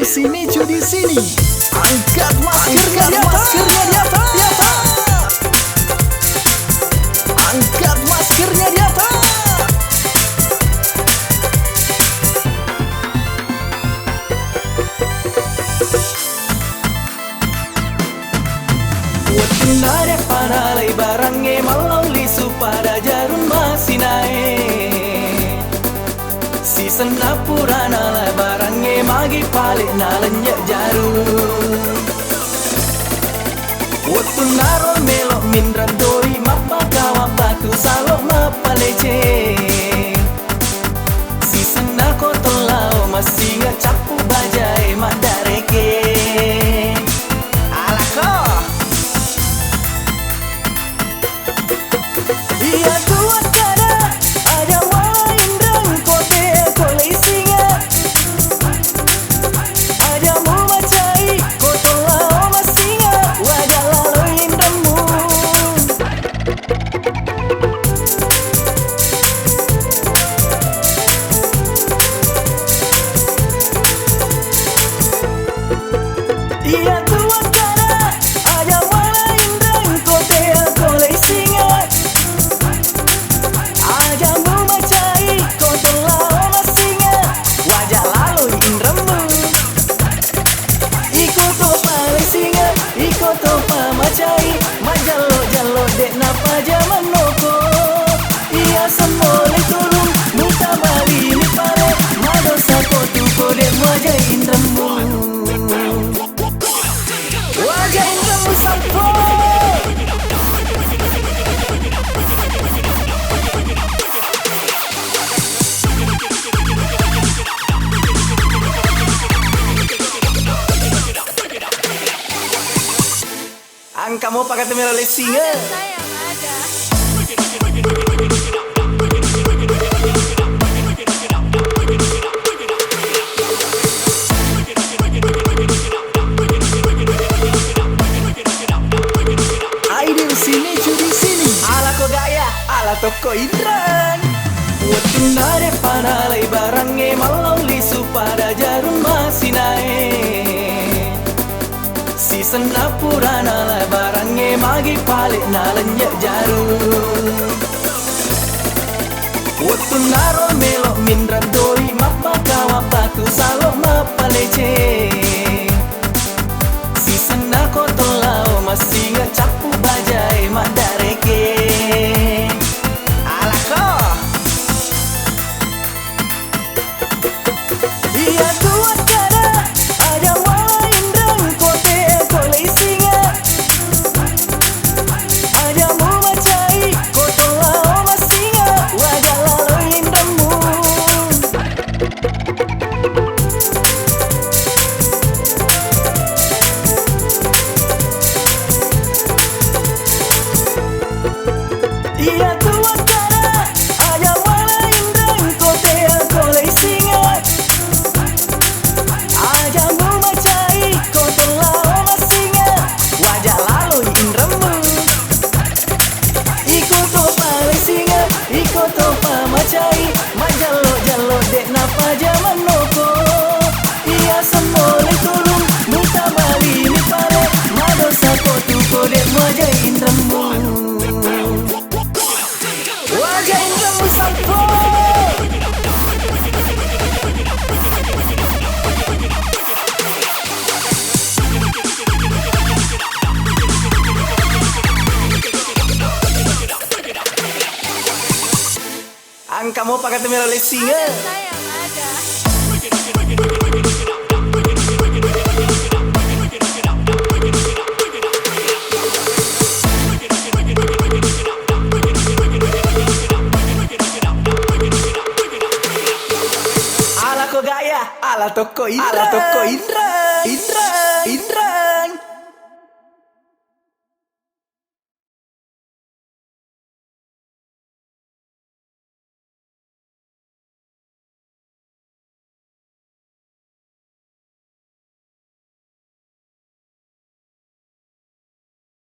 sini, cu di sini. Angkat maskernya di atas. Angkat maskernya di atas. Nare panalai barange maloli supada jarun masih naik. Si senapurana lai barange magi palik nalanya jarun. Waktu naro melok mindran doi mapa kawa batu salok mapa lece. Si senako tolau masih ngacapu bajai madareke. Iya kuat kada ada main dan kote kolei singa. Ada mu macai kotola masinga wajah lalu indamu. Iya kuat kada ada main dan kote kolei singa. Ajamu macai kotola masinga wajah lalu indramu. Iko topa singa, iko topa macai majalo jalo dek napa jaman noko. Iya semole tulung muta bali ni pare madosa kotu kode wajah indramu. Wajah indramu sampo. Kamu pakai temera lesinga. Ada sayang, ada. Aidil sini, cu di sini. Ala ko gaya, ala toko indran. Waktu nare panalai barange maloli supada jarun masih naik. Si senapurana lai barange magi palik nalanya jarun. Waktu naro melok mindran doi mapa kawa batu salok mapa lece. Si senako tolau masih ngacapu bajai madareke. Alako iya kuat kada ada main dan kote kolei singa. Ada mu macai kotola masinga wajah lalu indamu. Iya kuat kada ada main dan kote kolei singa. Ajamu macai kotola masinga wajah lalu indramu. Iko topa singa, iko topa macai majalo jalo dek napa jaman noko. Iya semole tulung muta bali ni pare madosa kotu kode wajah indramu. Wajah indramu sampo. Kamu pakai temera lesinga. Ada sayang, ada. Ala ko gaya, ala toko indra. Indra.